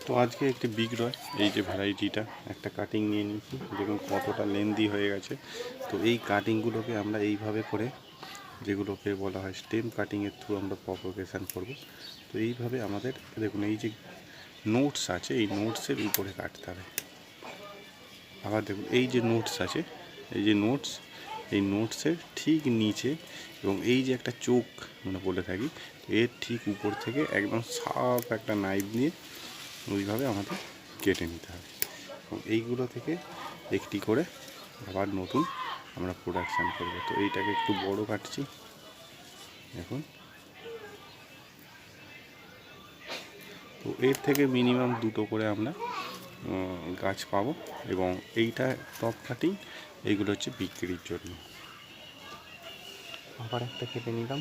তো আজকে একটি বিক্রয়, এই যে ভ্যারাইটিটা একটা কাটিং নিয়ে নিয়েছি, দেখুন কতটা লেন্দি হয়ে গেছে। তো এই কাটিংগুলোকে আমরা এইভাবে করে, যেগুলোকে বলা হয় স্টেম কাটিংয়ের থ্রু আমরা প্রপোগেশন করব। তো এইভাবে আমাদের দেখুন এই যে নোটস আছে, এই নোটসের উপরে কাটতে হবে। আবার দেখুন এই যে নোটস আছে, এই যে নোটস, এই নোটসের ঠিক নিচে এবং এই যে একটা চোখ আমরা বলে থাকি, এর ঠিক উপর থেকে একদম সাফ একটা নাইফ নিয়ে ওইভাবে আমাদের কেটে নিতে হবে। এবং এইগুলো থেকে একটি করে আবার নতুন আমরা প্রোডাকশান করব। তো এইটাকে একটু বড় কাটছি এখন। তো এর থেকে মিনিমাম দুটো করে আমরা গাছ পাবো। এবং এইটা টপ কাটিং, এইগুলো হচ্ছে বিক্রির জন্য। আবার একটা কেটে নিলাম।